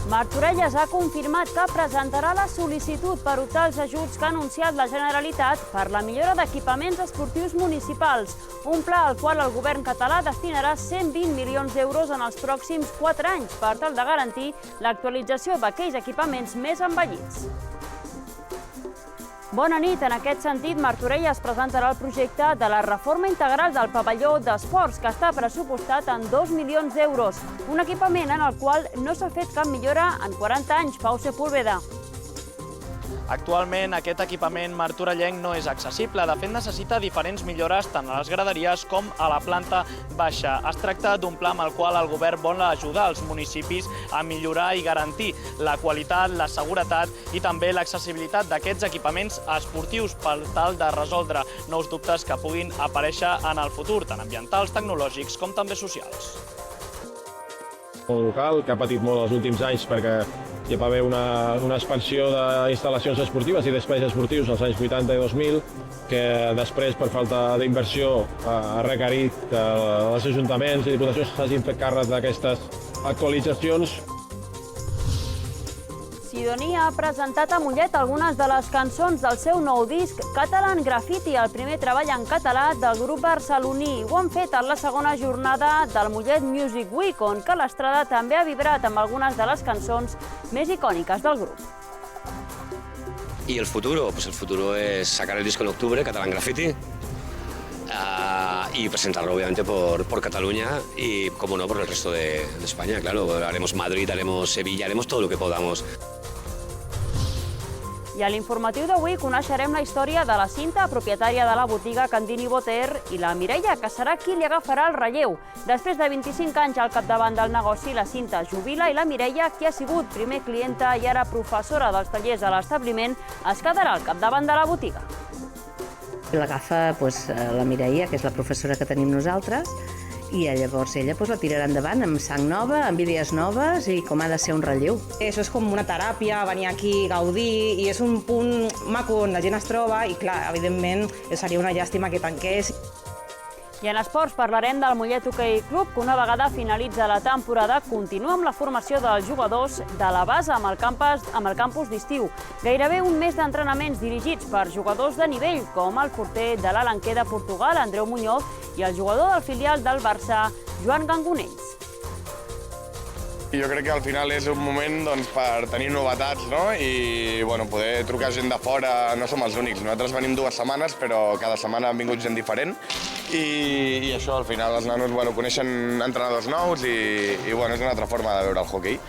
Martorelles ha confirmat que presentarà la sol·licitud per optar als ajuts que ha anunciat la Generalitat per la millora d'equipaments esportius municipals, un pla al qual el govern català destinarà 120 milions d'euros en els pròxims 4 anys per tal de garantir l'actualització d'aquells equipaments més envellits. Bona nit. En aquest sentit, Martorelles presentarà el projecte de la reforma integral del pavelló d'esports, que està pressupostat en 2 milions d'euros, un equipament en el qual no s'ha fet cap millora en 40 anys. Pau Sepúlveda. Actualment, aquest equipament martorellenc no és accessible. De fet, necessita diferents millores tant a les graderies com a la planta baixa. Es tracta d'un pla amb el qual el govern vol ajudar els municipis a millorar i garantir la qualitat, la seguretat i també l'accessibilitat d'aquests equipaments esportius per tal de resoldre nous dubtes que puguin aparèixer en el futur, tant ambientals, tecnològics com també socials. Un local que ha patit molt els últims anys perquè hi va haver una expansió d'instal·lacions esportives i d'espais esportius als anys 80 i 2000, que després, per falta d'inversió, ha requerit que els ajuntaments i diputacions s'hagin fet càrrec d'aquestes actualitzacions. Sidoní ha presentat a Mollet algunes de les cançons del seu nou disc Catalan Graffiti, el primer treball en català del grup barceloní. Ho han fet en la segona jornada del Mollet Music Week, on que l'estrada també ha vibrat amb algunes de les cançons més icòniques del grup. ¿Y el futuro? Pues el futuro es sacar el disco en octubre, Catalan Graffiti, y presentarlo obviamente por Cataluña y, como no, por el resto de España. Claro, haremos Madrid, haremos Sevilla, haremos todo lo que podamos. I a l'informatiu d'avui coneixerem la història de la Cinta, propietària de la botiga Candini Boter, i la Mireia, que serà qui li agafarà el relleu. Després de 25 anys al capdavant del negoci, la Cinta jubila i la Mireia, qui ha sigut primer clienta i ara professora dels tallers de l'establiment, es quedarà al capdavant de la botiga. L'agafa la Mireia, que és la professora que tenim nosaltres, i llavors ella la tirarà endavant amb sang nova, amb idees noves i com ha de ser un relleu. Això és com una teràpia, venir aquí, gaudir, i és un punt maco on la gent es troba i, clar, evidentment, seria una llàstima que tanqués. I en esports parlarem del Mollet Hoquei Club, que una vegada finalitza la temporada continua amb la formació dels jugadors de la base amb el campus d'estiu. Gairebé un mes d'entrenaments dirigits per jugadors de nivell, com el porter de l'Alenquer de Portugal, Andreu Muñoz, i el jugador del filial del Barça, Joan Gangonells. Jo crec que al final és un moment per tenir novetats, i poder trucar gent de fora. No som els únics, nosaltres venim 2 setmanes, però cada setmana han vingut gent diferent i això, al final, els nanos coneixen entrenadors nous i és una altra forma de veure el hoquei.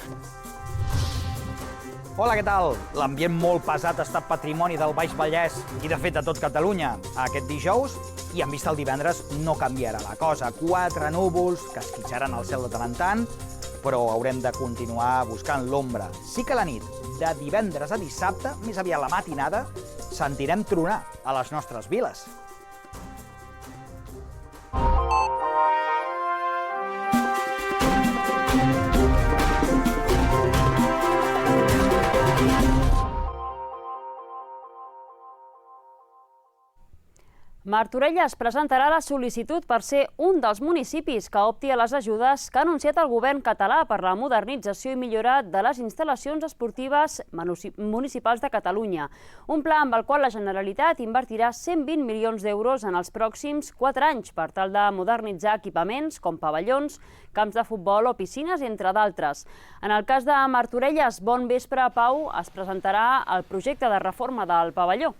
Hola, què tal? L'ambient molt pesat ha estat patrimoni del Baix Vallès i, de fet, de tot Catalunya aquest dijous, i en vista el divendres no canviarà la cosa. 4 núvols que esquitxaran el cel de tant en tant, però haurem de continuar buscant l'ombra. Sí que la nit, de divendres a dissabte, més aviat la matinada, sentirem tronar a les nostres viles. Martorelles presentarà la sol·licitud per ser un dels municipis que opti a les ajudes que ha anunciat el govern català per la modernització i millora de les instal·lacions esportives municipals de Catalunya. Un pla amb el qual la Generalitat invertirà 120 milions d'euros en els pròxims 4 anys per tal de modernitzar equipaments com pavellons, camps de futbol o piscines, entre d'altres. En el cas de Martorelles, bon vespre, Pau, es presentarà el projecte de reforma del pavelló.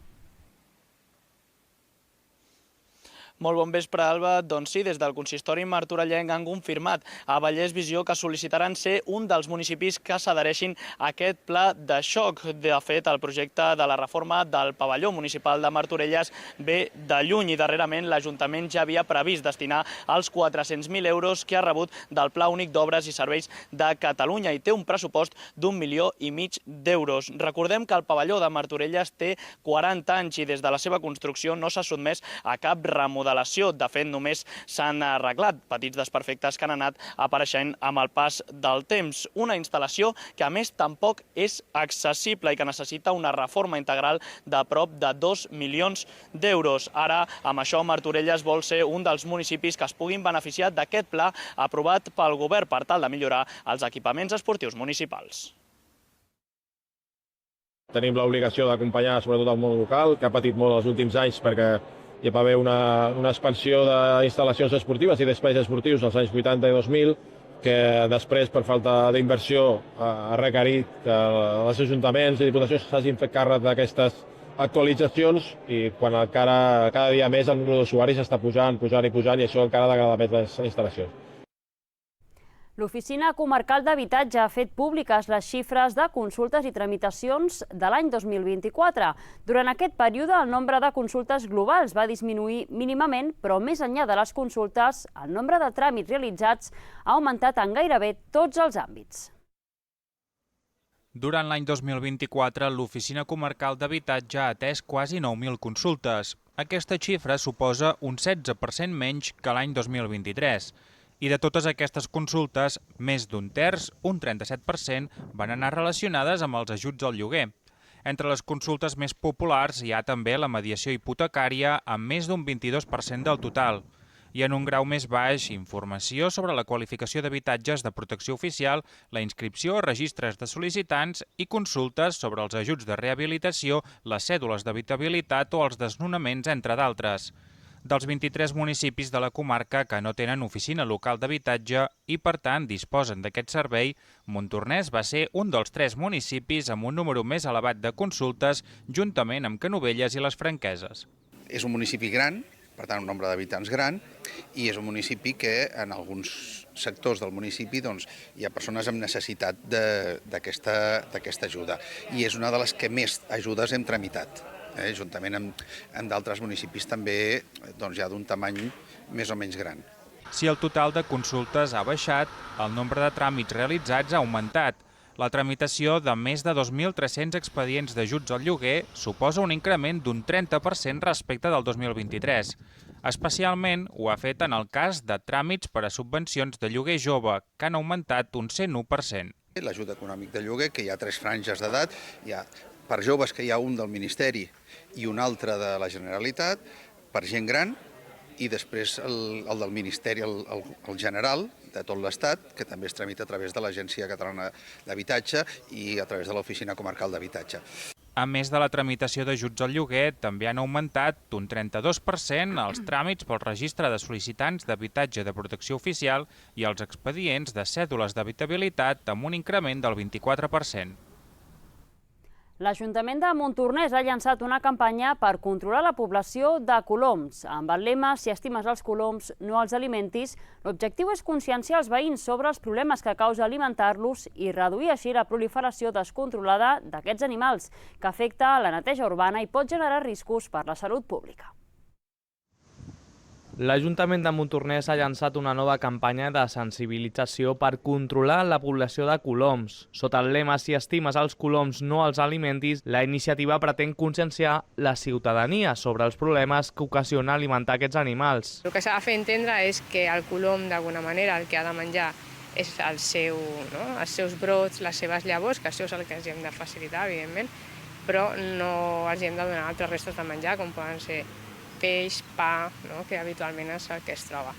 Molt bon vespre, Alba. Doncs sí, des del consistori martorellenc han confirmat a Vallès Visió que sol·licitaran ser un dels municipis que s'adhereixin a aquest pla de xoc. De fet, el projecte de la reforma del pavelló municipal de Martorelles ve de lluny i darrerament l'Ajuntament ja havia previst destinar els 400.000 euros que ha rebut del Pla Únic d'Obres i Serveis de Catalunya i té un pressupost d'1,5 milions d'euros. Recordem que el pavelló de Martorelles té 40 anys i des de la seva construcció no s'ha sotmès a cap remodelació. De fet, només s'han arreglat petits desperfectes que han anat apareixent amb el pas del temps. Una instal·lació que, a més, tampoc és accessible i que necessita una reforma integral de prop de 2 milions d'euros. Ara, amb això, Martorelles vol ser un dels municipis que es puguin beneficiar d'aquest pla aprovat pel govern per tal de millorar els equipaments esportius municipals. Tenim l'obligació d'acompanyar sobretot el món local, que ha patit molt els últims anys perquè hi va haver una expansió d'instal·lacions esportives i d'espais esportius als anys 80 i 2000, que després, per falta d'inversió, ha requerit que els ajuntaments i diputacions s'hagin fet càrrec d'aquestes actualitzacions i quan cada dia més el número d'usuaris està pujant i això encara degrada més les instal·lacions. L'Oficina Comarcal d'Habitatge ha fet públiques les xifres de consultes i tramitacions de l'any 2024. Durant aquest període, el nombre de consultes globals va disminuir mínimament, però més enllà de les consultes, el nombre de tràmits realitzats ha augmentat en gairebé tots els àmbits. Durant l'any 2024, l'Oficina Comarcal d'Habitatge ha atès quasi 9.000 consultes. Aquesta xifra suposa un 16% menys que l'any 2023. I de totes aquestes consultes, més d'un terç, un 37%, van anar relacionades amb els ajuts al lloguer. Entre les consultes més populars hi ha també la mediació hipotecària, amb més d'un 22% del total. I en un grau més baix, informació sobre la qualificació d'habitatges de protecció oficial, la inscripció a registres de sol·licitants i consultes sobre els ajuts de rehabilitació, les cèdules d'habitabilitat o els desnonaments, entre d'altres. Dels 23 municipis de la comarca que no tenen oficina local d'habitatge i, per tant, disposen d'aquest servei, Montornès va ser un dels 3 municipis amb un número més elevat de consultes, juntament amb Canovelles i les Franqueses. És un municipi gran, per tant, un nombre d'habitants gran, i és un municipi que en alguns sectors del municipi hi ha persones amb necessitat d'aquesta ajuda. I és una de les que més ajudes hem tramitat. Juntament amb d'altres municipis també ja d'un tamany més o menys gran. Si el total de consultes ha baixat, el nombre de tràmits realitzats ha augmentat. La tramitació de més de 2.300 expedients d'ajuts al lloguer suposa un increment d'un 30% respecte del 2023. Especialment ho ha fet en el cas de tràmits per a subvencions de lloguer jove, que han augmentat un 101%. L'ajut econòmic de lloguer, que hi ha 3 franges d'edat, hi ha per joves que hi ha un del Ministeri i un altre de la Generalitat, per gent gran, i després el del Ministeri, el general de tot l'Estat, que també es tramita a través de l'Agència Catalana d'Habitatge i a través de l'Oficina Comarcal d'Habitatge. A més de la tramitació d'ajuts al lloguer, també han augmentat un 32% els tràmits pel registre de sol·licitants d'habitatge de protecció oficial i els expedients de cèdules d'habitabilitat amb un increment del 24%. L'Ajuntament de Montornès ha llançat una campanya per controlar la població de coloms. Amb el lema "Si estimes els coloms, no els alimentis", l'objectiu és conscienciar els veïns sobre els problemes que causa alimentar-los i reduir així la proliferació descontrolada d'aquests animals, que afecta la neteja urbana i pot generar riscos per la salut pública. L'Ajuntament de Montornès ha llançat una nova campanya de sensibilització per controlar la població de coloms. Sota el lema "Si estimes els coloms, no els alimentis", la iniciativa pretén conscienciar la ciutadania sobre els problemes que ocasiona alimentar aquests animals. El que s'ha de fer entendre és que el colom, d'alguna manera, el que ha de menjar és els seus brots, les seves llavors, que això és el que els hem de facilitar, evidentment, però no els hem de donar altres restes de menjar, com poden ser peix, pa, que habitualment és el que es troba.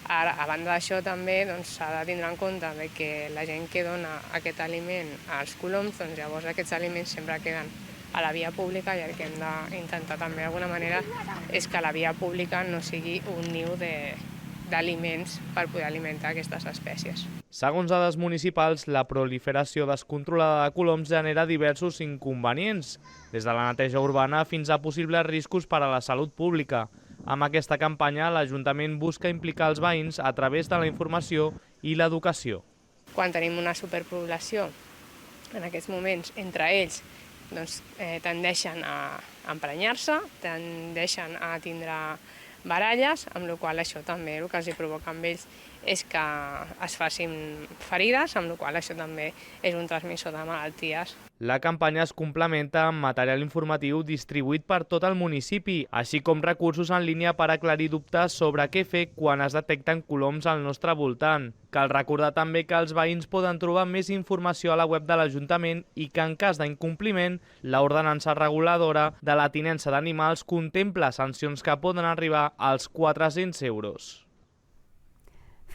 Ara, a banda d'això, també s'ha de tindre en compte que la gent que dona aquest aliment als coloms, llavors aquests aliments sempre queden a la via pública i el que hem d'intentar també d'alguna manera és que la via pública no sigui un niu d'aliments per poder alimentar aquestes espècies. Segons dades municipals, la proliferació descontrolada de coloms genera diversos inconvenients, des de la neteja urbana fins a possibles riscos per a la salut pública. Amb aquesta campanya, l'Ajuntament busca implicar els veïns a través de la informació i l'educació. Quan tenim una superpoblació, en aquests moments, entre ells, tendeixen a emprenyar-se, tendeixen a tindre baralles, amb la qual això també el que els provoca amb ells és que es facin ferides, amb la qual això també és un transmissor de malalties. La campanya es complementa amb material informatiu distribuït per tot el municipi, així com recursos en línia per aclarir dubtes sobre què fer quan es detecten coloms al nostre voltant. Cal recordar també que els veïns poden trobar més informació a la web de l'Ajuntament i que en cas d'incompliment, l'ordenança reguladora de la tinença d'animals contempla sancions que poden arribar als 400 euros.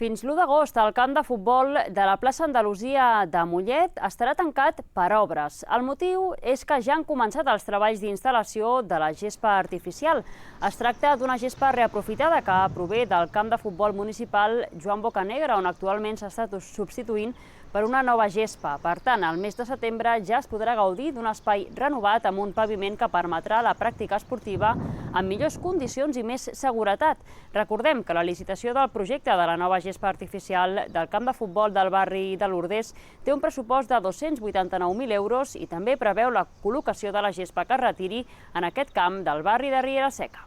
Fins l'1 d'agost, el camp de futbol de la plaça Andalusia de Mollet estarà tancat per obres. El motiu és que ja han començat els treballs d'instal·lació de la gespa artificial. Es tracta d'una gespa reaprofitada que prové del camp de futbol municipal Joan Bocanegra, on actualment s'està substituint per una nova gespa. Per tant, al mes de setembre ja es podrà gaudir d'un espai renovat amb un paviment que permetrà la pràctica esportiva en millors condicions i més seguretat. Recordem que la licitació del projecte de la nova gespa artificial del camp de futbol del barri de Lourdes té un pressupost de 289.000 euros i també preveu la col·locació de la gespa que es retiri en aquest camp del barri de Riera Seca.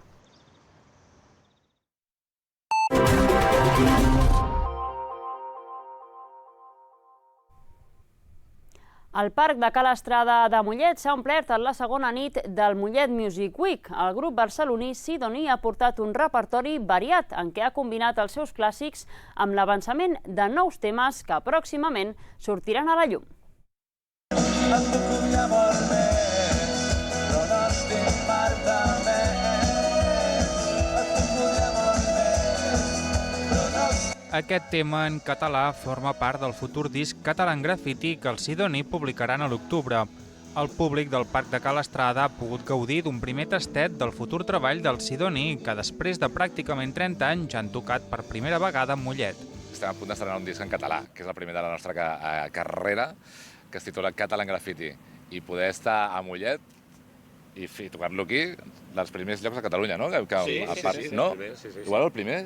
El Parc de Ca l'Estrada de Mollet s'ha omplert en la segona nit del Mollet Music Week. El grup barceloní Sidoní ha portat un repertori variat en què ha combinat els seus clàssics amb l'avançament de nous temes que pròximament sortiran a la llum. Aquest tema en català forma part del futur disc Catalan Graffiti que els Sidoní publicaran a l'octubre. El públic del Parc de Ca l'Estrada ha pogut gaudir d'un primer tastet del futur treball dels Sidoní, que després de pràcticament 30 anys ja han tocat per primera vegada a Mollet. Estem a punt d'estrenar un disc en català, que és el primer de la nostra carrera, que es titula Catalan Graffiti. I poder estar a Mollet i tocar-lo aquí, dels primers llocs de Catalunya, no? Sí. No? Igual el primer?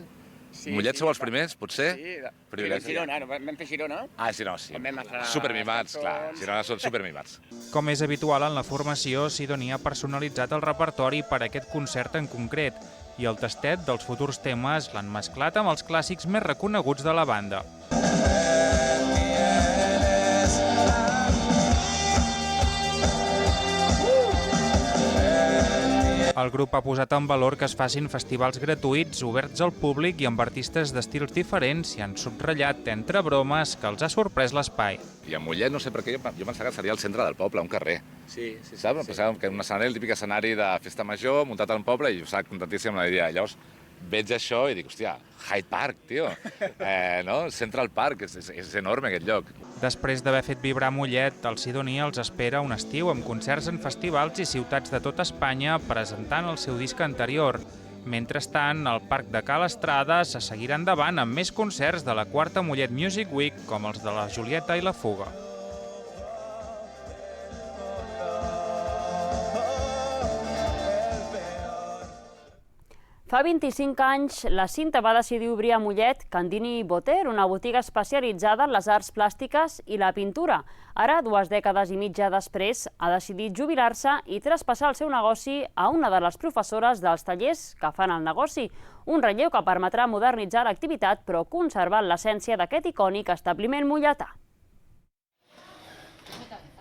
Sí, Mollet sou els primers, potser? Sí, Girona, vam fer Girona. Ah, sí. Supermimats, clar. Girona són supermimats. Com és habitual en la formació, Sidoní ha personalitzat el repertori per a aquest concert en concret i el tastet dels futurs temes l'han mesclat amb els clàssics més reconeguts de la banda. El grup ha posat en valor que es facin festivals gratuïts, oberts al públic i amb artistes d'estils diferents i han subratllat, entre bromes, que els ha sorprès l'espai. I a Mollet, no sé per què, jo pensava que seria el centre del poble, un carrer. Sí. Saps? Pensava que un escenari, el típic escenari de festa major, muntat al poble, i jo estava contentíssim amb la idea. Llavors veig això i dic, hòstia, Hyde Park, tio. No? Central Park, és enorme aquest lloc. Després d'haver fet vibrar Mollet, el Sidoní els espera un estiu amb concerts en festivals i ciutats de tota Espanya presentant el seu disc anterior. Mentrestant, al Parc de Ca l'Estrada se seguirà endavant amb més concerts de la 4ª Mollet Music Week, com els de la Julieta i la Fuga. Fa 25 anys, la Cinta va decidir obrir a Mollet Candini Boter, una botiga especialitzada en les arts plàstiques i la pintura. Ara, 2 dècades i mitja després, ha decidit jubilar-se i traspassar el seu negoci a una de les professores dels tallers que fan el negoci. Un relleu que permetrà modernitzar l'activitat, però conservant l'essència d'aquest icònic establiment molletà.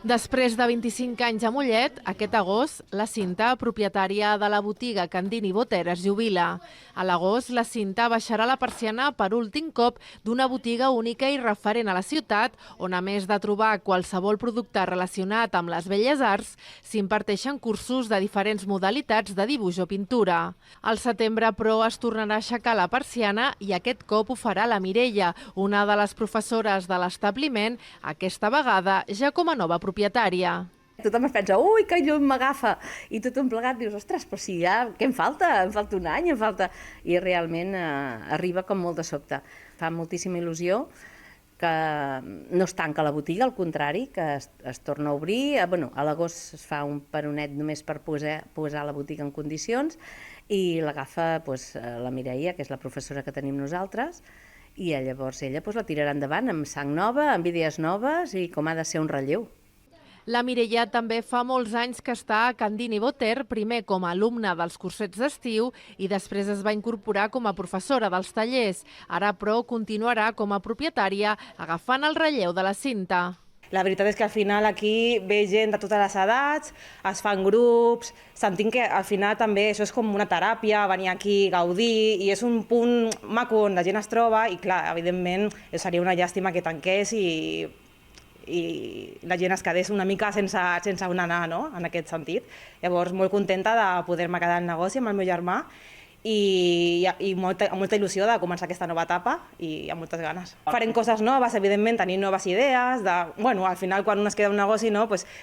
Després de 25 anys a Mollet, aquest agost, la Cinta, propietària de la botiga Candini Boter, es jubila. A l'agost, la Cinta baixarà la persiana per últim cop d'una botiga única i referent a la ciutat, on a més de trobar qualsevol producte relacionat amb les belles arts, s'imparteixen cursos de diferents modalitats de dibuix o pintura. Al setembre, però, es tornarà a aixecar la persiana i aquest cop ho farà la Mireia, una de les professores de l'establiment, aquesta vegada ja com a nova propietària. Tothom es pensa, ui, que llum m'agafa, i tothom plegat dius, ostres, però si ja, què em falta? Em falta un any, em falta... I realment arriba com molt de sobte. Fa moltíssima il·lusió que no es tanca la botiga, al contrari, que es torna a obrir. Bueno, a l'agost es fa un peronet només per posar la botiga en condicions i l'agafa la Mireia, que és la professora que tenim nosaltres, i llavors ella la tirarà endavant amb sang nova, amb idees noves i com ha de ser un relleu. La Mireia també fa molts anys que està a Candini Boter, primer com a alumna dels cursets d'estiu i després es va incorporar com a professora dels tallers. Ara, però, continuarà com a propietària, agafant el relleu de la Cinta. La veritat és que al final aquí ve gent de totes les edats, es fan grups, sentim que al final també això és com una teràpia, venir aquí, gaudir, i és un punt maco on la gent es troba i clar, evidentment seria una llàstima que tanqués i la gent es quedés una mica sense on anar, no? En aquest sentit. Llavors, molt contenta de poder-me quedar al negoci amb el meu germà i molta il·lusió de començar aquesta nova etapa i amb moltes ganes. Farem coses noves, evidentment, tenim noves idees. Al final, quan un es queda en un negoci,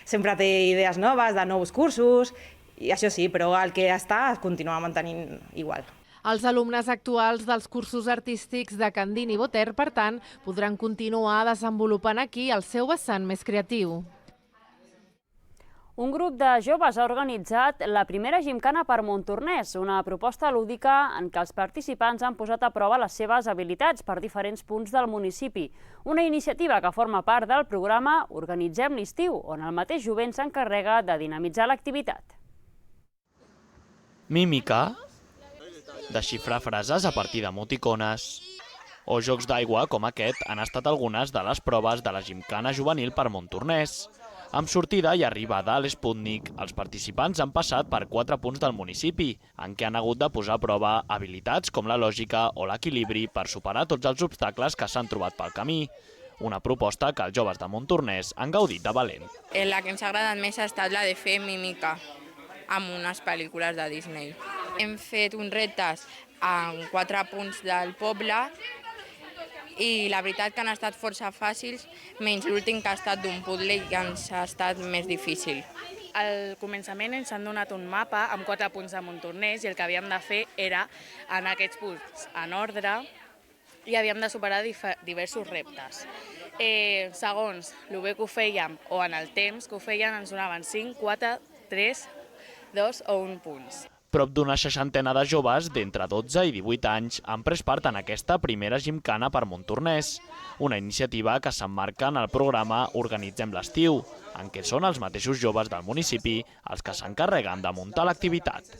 sempre té idees noves, de nous cursos, i això sí, però el que està es continua mantenint igual. Els alumnes actuals dels cursos artístics de Candini i Boter, per tant, podran continuar desenvolupant aquí el seu vessant més creatiu. Un grup de joves ha organitzat la primera gimcana per Montornès, una proposta lúdica en què els participants han posat a prova les seves habilitats per diferents punts del municipi. Una iniciativa que forma part del programa Organitzem l'estiu, on el mateix jovent s'encarrega de dinamitzar l'activitat. Mímica, desxifrar frases a partir d'emoticones o jocs d'aigua com aquest han estat algunes de les proves de la gimcana juvenil per Montornès. Amb sortida i arribada a l'Sputnik, els participants han passat per 4 punts del municipi, en què han hagut de posar a prova habilitats com la lògica o l'equilibri per superar tots els obstacles que s'han trobat pel camí. Una proposta que els joves de Montornès han gaudit de valent. La que ens ha agradat més ha estat la de fer mímica amb unes pel·lícules de Disney. Hem fet uns reptes en 4 punts del poble i la veritat que han estat força fàcils, menys l'últim que ha estat d'un puzzle i ens ha estat més difícil. Al començament ens han donat un mapa amb 4 punts de Montornès i el que havíem de fer era anar aquests punts en ordre i havíem de superar diversos reptes. Segons el bé que ho fèiem o en el temps que ho feien ens donaven 5, 4, 3, 2 o 1 punts. Prop d'una 60ena de joves d'entre 12 i 18 anys han pres part en aquesta primera gimcana per Montornès, una iniciativa que s'emmarca en el programa Organitzem l'estiu, en què són els mateixos joves del municipi els que s'encarreguen de muntar l'activitat.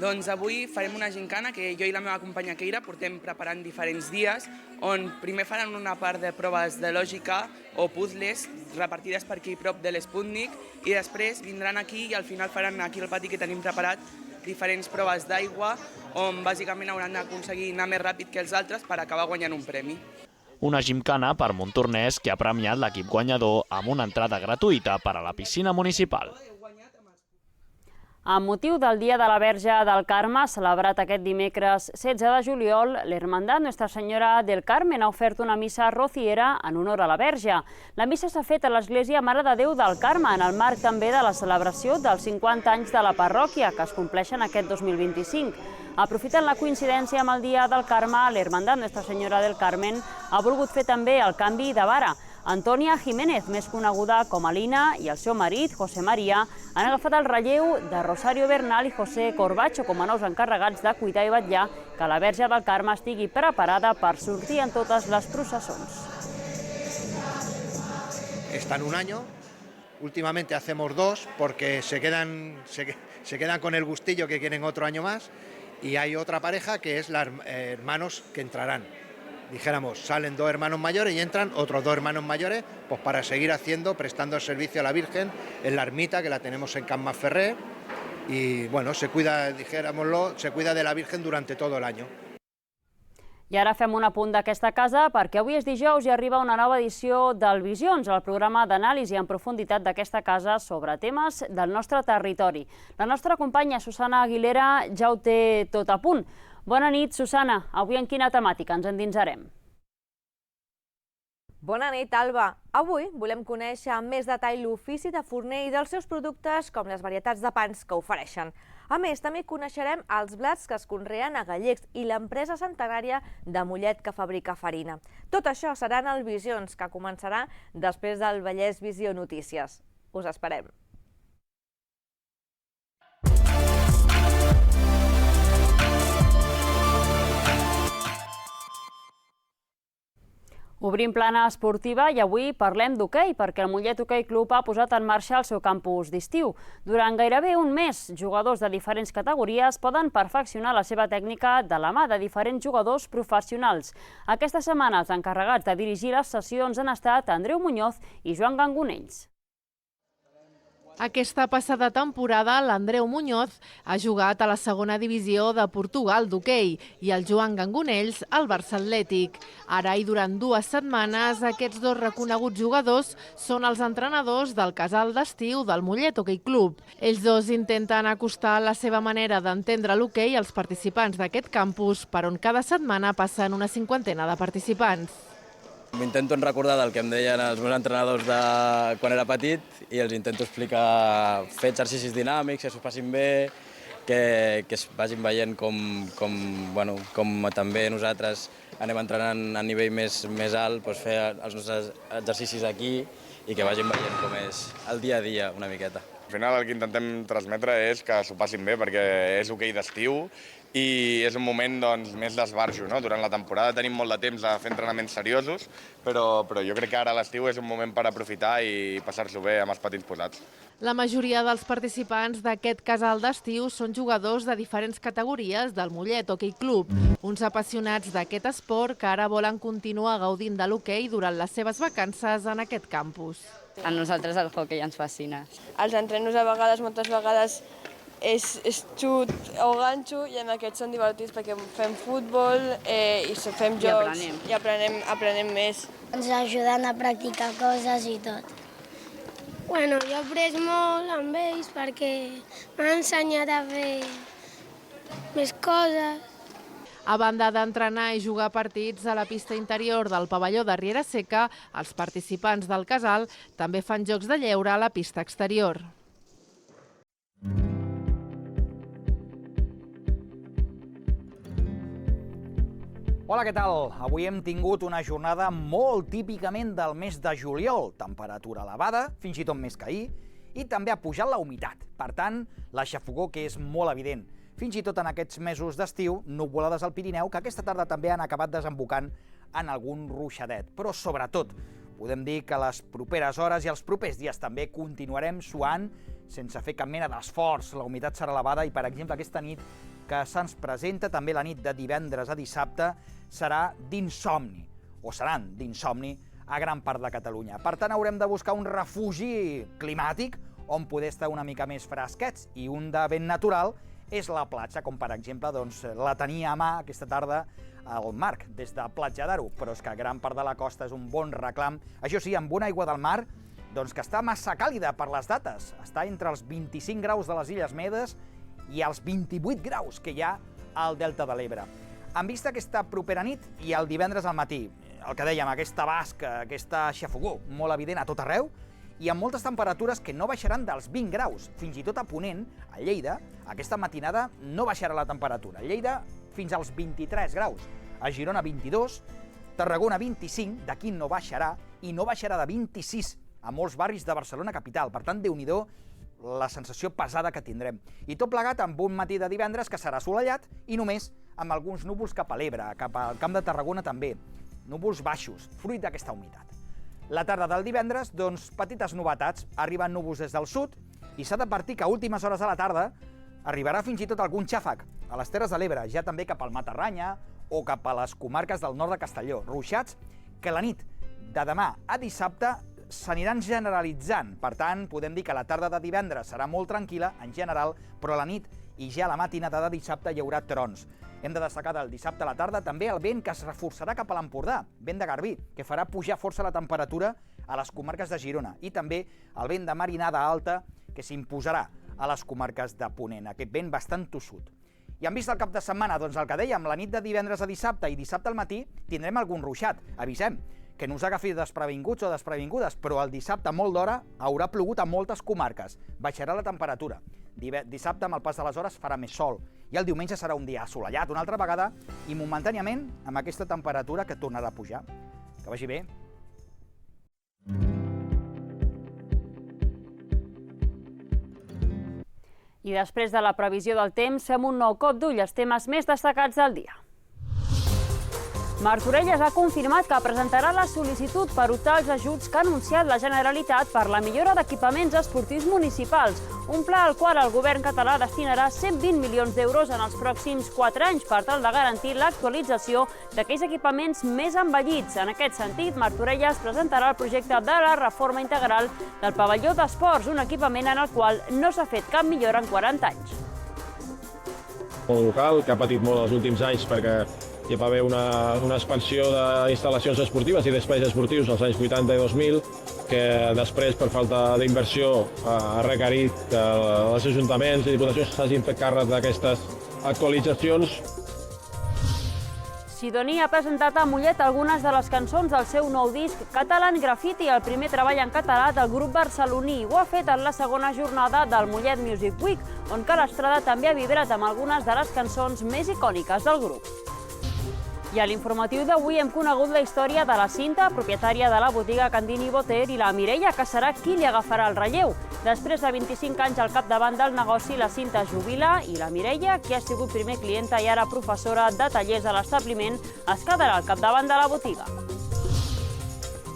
Doncs avui farem una gimcana que jo i la meva companya Keira portem preparant diferents dies, on primer faran una part de proves de lògica o puzzles repartides per aquí prop de l'Sputnik i després vindran aquí i al final faran aquí al pati que tenim preparat diferents proves d'aigua on bàsicament hauran d'aconseguir anar més ràpid que els altres per acabar guanyant un premi. Una gimcana per Montornès que ha premiat l'equip guanyador amb una entrada gratuïta per a la piscina municipal. Amb motiu del Dia de la Verge del Carme, celebrat aquest dimecres 16 de juliol, l'Hermandat Nuestra Senyora del Carmen ha ofert una missa rociera en honor a la Verge. La missa s'ha fet a l'Església Mare de Déu del Carme, en el marc també de la celebració dels 50 anys de la parròquia, que es compleixen aquest 2025. Aprofitant la coincidència amb el Dia del Carme, l'Hermandat Nuestra Senyora del Carmen ha volgut fer també el canvi de vara. Antònia Jiménez, més coneguda com a Lina, i el seu marit, José María, han agafat el relleu de Rosario Bernal i José Corbacho com a nous encarregats de cuidar i vetllar que la Verge del Carme estigui preparada per sortir en totes les processons. Están un año, últimamente hacemos 2 porque se quedan con el gustillo que quieren otro año más, y hay otra pareja que es los hermanos que entrarán. Dijéramos, salen 2 hermanos mayores y entran otros 2 hermanos mayores, pues para seguir prestando el servicio a la Virgen en la ermita que la tenemos en Can Masferrer, y bueno, se cuida de la Virgen durante todo el año. I ara fem un apunt d'aquesta casa perquè avui és dijous i arriba una nova edició del Visions, el programa d'anàlisi en profunditat d'aquesta casa sobre temes del nostre territori. La nostra companya Susana Aguilera ja ho té tot a punt. Bona nit, Susana. Avui en quina temàtica ens endinsarem? Bona nit, Alba. Avui volem conèixer amb més detall l'ofici de forner i dels seus productes, com les varietats de pans que ofereixen. A més, també coneixerem els blats que es conreen a Gallecs i l'empresa centenària de Mollet que fabrica farina. Tot això seran el Visions, que començarà després del Vallès Visió Notícies. Us esperem. Obrim plana esportiva i avui parlem d'hoquei perquè el Mollet Hoquei Club ha posat en marxa el seu campus d'estiu. Durant gairebé un mes, jugadors de diferents categories poden perfeccionar la seva tècnica de la mà de diferents jugadors professionals. Aquesta setmana els encarregats de dirigir les sessions han estat Andreu Muñoz i Joan Gangonells. Aquesta passada temporada, l'Andreu Muñoz ha jugat a la segona divisió de Portugal d'hoquei i el Joan Gangonells al Barça Atlètic. Ara i durant 2 setmanes, aquests 2 reconeguts jugadors són els entrenadors del casal d'estiu del Mollet Hoquei Club. Ells 2 intenten acostar la seva manera d'entendre l'hoquei als participants d'aquest campus, per on cada setmana passen una 50ena de participants. M'intento recordar del que em deien els meus entrenadors de quan era petit i els intento explicar, fer exercicis dinàmics, que s'ho passin bé, que es vagin veient com també nosaltres anem entrenant a nivell més alt, fer els nostres exercicis aquí i que vagin veient com és el dia a dia una miqueta. Al final el que intentem transmetre és que s'ho passin bé perquè és hoquei d'estiu i és un moment més d'esbarjo. Durant la temporada tenim molt de temps de fer entrenaments seriosos, però jo crec que ara a l'estiu és un moment per aprofitar i passar-s'ho bé amb els patins posats. La majoria dels participants d'aquest casal d'estiu són jugadors de diferents categories del Mollet Hoquei Club, uns apassionats d'aquest esport que ara volen continuar gaudint de l'hoquei durant les seves vacances en aquest campus. A nosaltres el hoquei ens fascina. Els entrenos moltes vegades és xut o ganxo i en aquests són divertits perquè fem futbol i fem jocs i aprenem més. Ens ajuden a practicar coses i tot. Bueno, jo he après molt amb ells perquè m'han ensenyat a fer més coses. A banda d'entrenar i jugar partits a la pista interior del pavelló de Riera Seca, els participants del casal també fan jocs de lleure a la pista exterior. Hola, què tal? Avui hem tingut una jornada molt típicament del mes de juliol. Temperatura elevada, fins i tot més que ahir, i també ha pujat la humitat. Per tant, la xafogor que és molt evident. Fins i tot en aquests mesos d'estiu, nuvolades al Pirineu, que aquesta tarda també han acabat desembocant en algun ruixadet. Però, sobretot, podem dir que les properes hores i els propers dies també continuarem suant sense fer cap mena d'esforç. La humitat serà elevada i, per exemple, aquesta nit que se'ns presenta, també la nit de divendres a dissabte, serà d'insomni, o seran d'insomni, a gran part de Catalunya. Per tant, haurem de buscar un refugi climàtic on poder estar una mica més fresquets, i un de ben natural és la platja, com per exemple la tenia a mà aquesta tarda al Marc, des de Platja d'Aro, però és que gran part de la costa és un bon reclam. Això sí, amb una aigua del mar que està massa càlida per les dates. Està entre els 25 graus de les Illes Medes i els 28 graus que hi ha al Delta de l'Ebre. En vista aquesta propera nit i el divendres al matí, el que dèiem, aquesta basca, aquesta xafogor molt evident a tot arreu, i amb moltes temperatures que no baixaran dels 20 graus. Fins i tot a Ponent, a Lleida, aquesta matinada no baixarà la temperatura. A Lleida fins als 23 graus. A Girona 22, Tarragona 25, d'aquí no baixarà, i no baixarà de 26 a molts barris de Barcelona capital. Per tant, Déu-n'hi-do la sensació pesada que tindrem. I tot plegat amb un matí de divendres que serà assolellat i només amb alguns núvols cap a l'Ebre, cap al Camp de Tarragona també. Núvols baixos, fruit d'aquesta humitat. La tarda del divendres, petites novetats. Arriben núvols des del sud i s'ha d'advertir que a últimes hores de la tarda arribarà fins i tot algun xàfec a les Terres de l'Ebre, ja també cap al Matarranya o cap a les comarques del nord de Castelló. Ruixats que la nit de demà a dissabte s'aniran generalitzant. Per tant, podem dir que la tarda de divendres serà molt tranquil·la, en general, però a la nit i ja a la matinada de dissabte hi haurà trons. Hem de destacar del dissabte a la tarda també el vent que es reforçarà cap a l'Empordà, vent de Garbí, que farà pujar força la temperatura a les comarques de Girona, i també el vent de marinada alta que s'imposarà a les comarques de Ponent, aquest vent bastant tossut. I en vist el cap de setmana, el que dèiem, la nit de divendres a dissabte i dissabte al matí tindrem algun ruixat. Avisem que no us agafi desprevinguts o desprevingudes, però el dissabte a molt d'hora haurà plogut a moltes comarques. Baixarà la temperatura. Dissabte, amb el pas de les hores, farà més sol. I el diumenge serà un dia assolellat una altra vegada i momentàniament amb aquesta temperatura que tornarà a pujar. Que vagi bé. I després de la previsió del temps, fem un nou cop d'ull als temes més destacats del dia. Martorelles ha confirmat que presentarà la sol·licitud per optar als ajuts que ha anunciat la Generalitat per la millora d'equipaments esportius municipals, un pla al qual el govern català destinarà 120 milions d'euros en els pròxims 4 anys per tal de garantir l'actualització d'aquells equipaments més envellits. En aquest sentit, Martorelles presentarà el projecte de la reforma integral del pavelló d'esports, un equipament en el qual no s'ha fet cap millora en 40 anys. Un local que ha patit molt els últims anys perquè hi va haver una expansió d'instal·lacions esportives i d'espais esportius als anys 80 i 2000, que després, per falta d'inversió, ha requerit que els ajuntaments i diputacions s'hagin fet càrrec d'aquestes actualitzacions. Sidoní ha presentat a Mollet algunes de les cançons del seu nou disc Catalan Graffiti, el primer treball en català del grup barceloní. Ho ha fet en la segona jornada del Mollet Music Week, on Calestrada també ha vibrat amb algunes de les cançons més icòniques del grup. I a l'informatiu d'avui hem conegut la història de la Cinta, propietària de la botiga Candini Boter, i la Mireia, que serà qui li agafarà el relleu. Després de 25 anys al capdavant del negoci, la Cinta es jubila i la Mireia, qui ha sigut primer clienta i ara professora de tallers a l'establiment, es quedarà al capdavant de la botiga.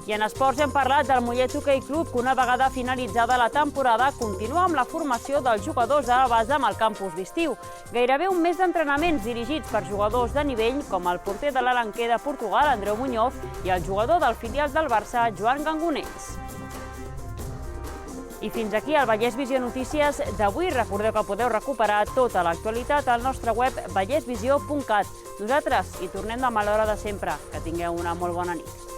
I en esports hem parlat del Mollet Hockey Club, que una vegada finalitzada la temporada continua amb la formació dels jugadors de la base amb el campus d'estiu. Gairebé un mes d'entrenaments dirigits per jugadors de nivell com el porter de l'Alenquer de Portugal, Andreu Muñoz, i el jugador del filial del Barça, Joan Gangonells. I fins aquí el Vallès Visió Notícies d'avui. Recordeu que podeu recuperar tota l'actualitat al nostre web vallesvisió.cat. Nosaltres hi tornem demà a l'hora de sempre. Que tingueu una molt bona nit.